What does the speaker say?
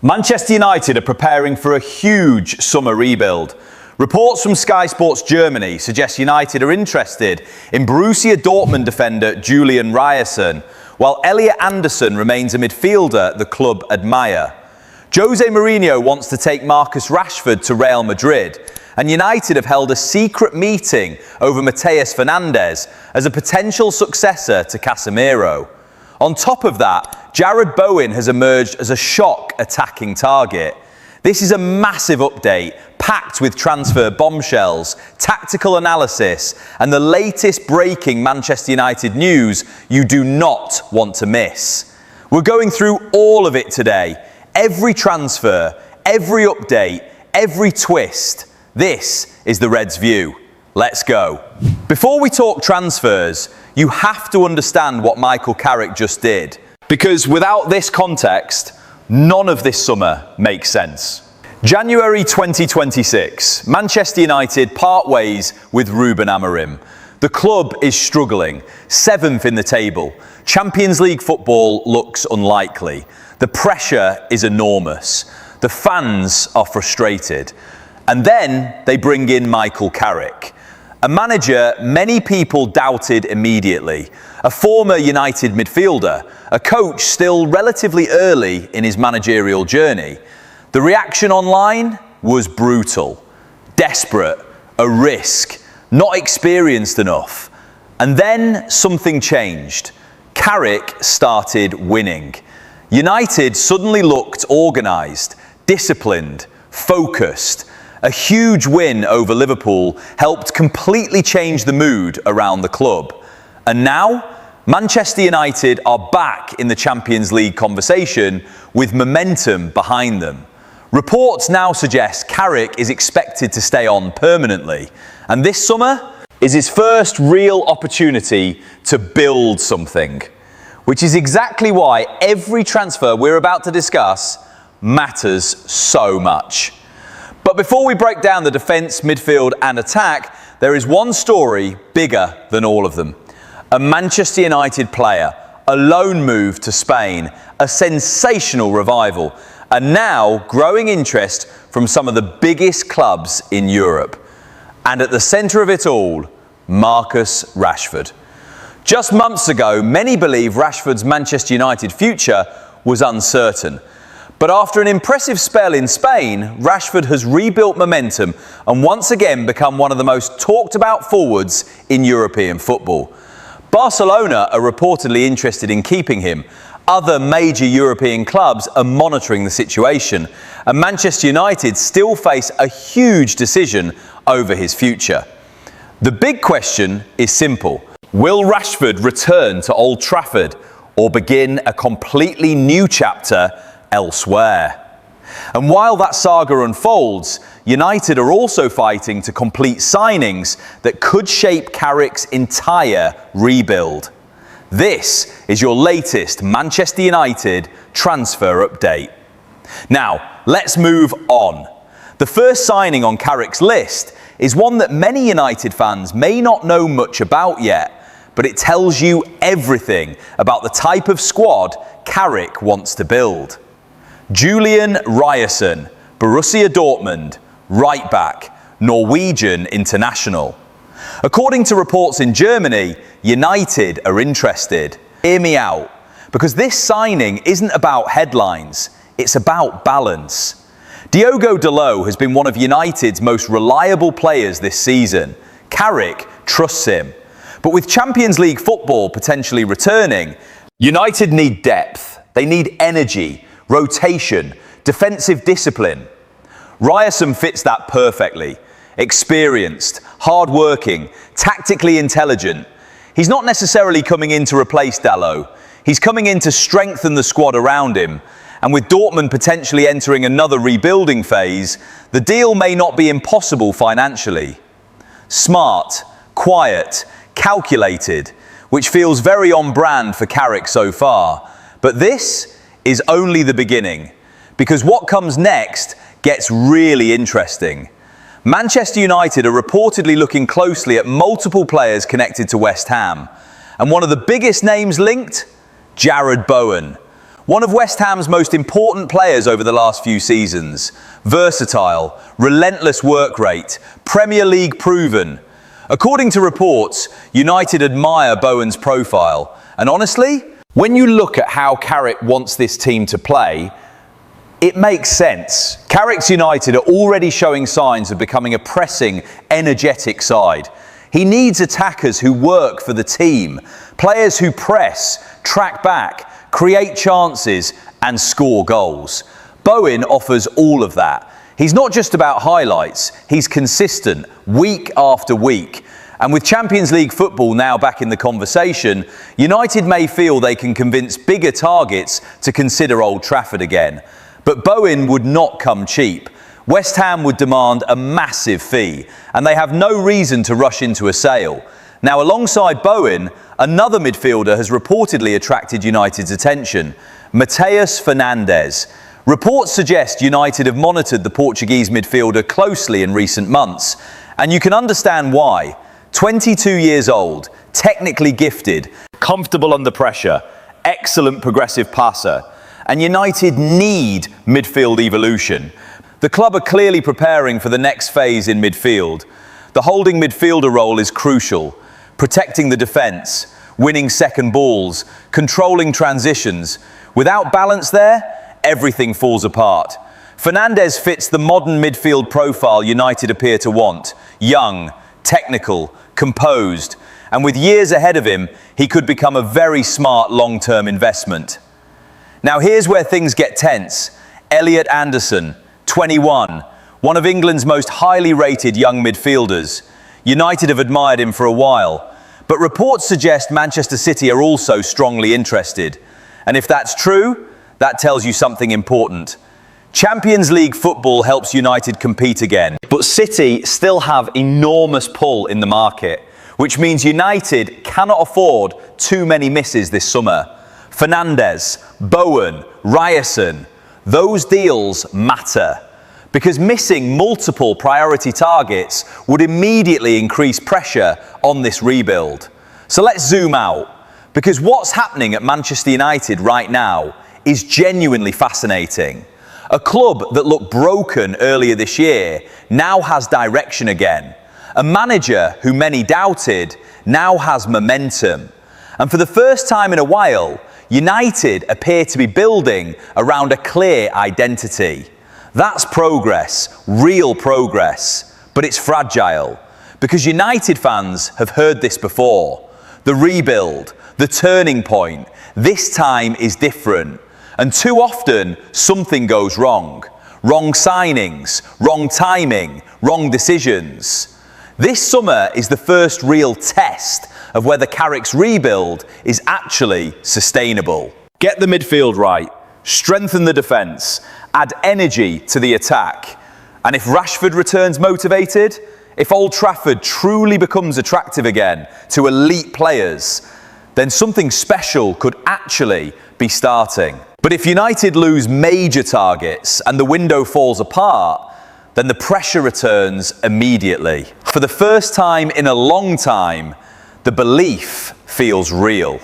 Manchester United are preparing for a huge summer rebuild. Reports from Sky Sports Germany suggest United are interested in Borussia Dortmund defender Julian Ryerson, while Elliot Anderson remains a midfielder the club admire. Jose Mourinho wants to take Marcus Rashford to Real Madrid, and United have held a secret meeting over Mateus Fernandes as a potential successor to Casemiro. On top of that, Jarrod Bowen has emerged as a shock attacking target. This is a massive update, packed with transfer bombshells, tactical analysis, and the latest breaking Manchester United news you do not want to miss. We're going through all of it today. Every transfer, every update, every twist. This is the Reds' view. Let's go. Before we talk transfers, you have to understand what Michael Carrick just did. Because without this context, none of this summer makes sense. January 2026, Manchester United part ways with Ruben Amorim. The club is struggling, 7th in the table. Champions League football looks unlikely. The pressure is enormous. The fans are frustrated. And then they bring in Michael Carrick, a manager many people doubted immediately, a former United midfielder, a coach still relatively early in his managerial journey. The reaction online was brutal, desperate, a risk, not experienced enough. And then something changed. Carrick started winning. United suddenly looked organised, disciplined, focused. A huge win over Liverpool helped completely change the mood around the club. And now, Manchester United are back in the Champions League conversation with momentum behind them. Reports now suggest Carrick is expected to stay on permanently. And this summer is his first real opportunity to build something, which is exactly why every transfer we're about to discuss matters so much. But before we break down the defence, midfield and attack, there is one story bigger than all of them. A Manchester United player, a loan move to Spain, a sensational revival, and now growing interest from some of the biggest clubs in Europe. And at the centre of it all, Marcus Rashford. Just months ago, many believed Rashford's Manchester United future was uncertain. But after an impressive spell in Spain, Rashford has rebuilt momentum and once again become one of the most talked about forwards in European football. Barcelona are reportedly interested in keeping him. Other major European clubs are monitoring the situation, and Manchester United still face a huge decision over his future. The big question is simple. Will Rashford return to Old Trafford or begin a completely new chapter elsewhere? And while that saga unfolds, United are also fighting to complete signings that could shape Carrick's entire rebuild. This is your latest Manchester United transfer update. Now, let's move on. The first signing on Carrick's list is one that many United fans may not know much about yet, but it tells you everything about the type of squad Carrick wants to build. Julian Ryerson, Borussia Dortmund, right back, Norwegian international. According to reports in Germany, United are interested. Hear me out, because this signing isn't about headlines, it's about balance. Diogo Dalot has been one of United's most reliable players this season. Carrick trusts him. But with Champions League football potentially returning, United need depth, they need energy, rotation, defensive discipline. Ryerson fits that perfectly. Experienced, hard-working, tactically intelligent. He's not necessarily coming in to replace Dalot. He's coming in to strengthen the squad around him. And with Dortmund potentially entering another rebuilding phase, the deal may not be impossible financially. Smart, quiet, calculated, which feels very on brand for Carrick so far. But this is only the beginning, because what comes next gets really interesting. Manchester United are reportedly looking closely at multiple players connected to West Ham, and one of the biggest names linked, Jarrod Bowen. One of West Ham's most important players over the last few seasons. Versatile, relentless work rate, Premier League proven. According to reports, United admire Bowen's profile. And honestly, when you look at how Carrick wants this team to play, it makes sense. Carrick's United are already showing signs of becoming a pressing, energetic side. He needs attackers who work for the team, players who press, track back, create chances and score goals. Bowen offers all of that. He's not just about highlights, he's consistent week after week. And with Champions League football now back in the conversation, United may feel they can convince bigger targets to consider Old Trafford again. But Bowen would not come cheap. West Ham would demand a massive fee, and they have no reason to rush into a sale. Now, alongside Bowen, another midfielder has reportedly attracted United's attention, Mateus Fernandes. Reports suggest United have monitored the Portuguese midfielder closely in recent months, and you can understand why. 22 years old, technically gifted, comfortable under pressure, excellent progressive passer, and United need midfield evolution. The club are clearly preparing for the next phase in midfield. The holding midfielder role is crucial, protecting the defence, winning second balls, controlling transitions. Without balance there, everything falls apart. Fernandes fits the modern midfield profile United appear to want. Young, technical, composed, and with years ahead of him, he could become a very smart long-term investment. Now here's where things get tense. Elliot Anderson, 21, one of England's most highly rated young midfielders. United have admired him for a while, but reports suggest Manchester City are also strongly interested. And if that's true, that tells you something important. Champions League football helps United compete again, but City still have enormous pull in the market, which means United cannot afford too many misses this summer. Fernandes, Bowen, Ryerson, those deals matter, because missing multiple priority targets would immediately increase pressure on this rebuild. So let's zoom out, because what's happening at Manchester United right now is genuinely fascinating. A club that looked broken earlier this year now has direction again. A manager who many doubted now has momentum. And for the first time in a while, United appear to be building around a clear identity. That's progress, real progress, but it's fragile, because United fans have heard this before. The rebuild, the turning point, this time is different. And too often, something goes wrong. Wrong signings, wrong timing, wrong decisions. This summer is the first real test of whether Carrick's rebuild is actually sustainable. Get the midfield right, strengthen the defence, add energy to the attack. And if Rashford returns motivated, if Old Trafford truly becomes attractive again to elite players, then something special could actually be starting. But if United lose major targets and the window falls apart, then the pressure returns immediately. For the first time in a long time, the belief feels real.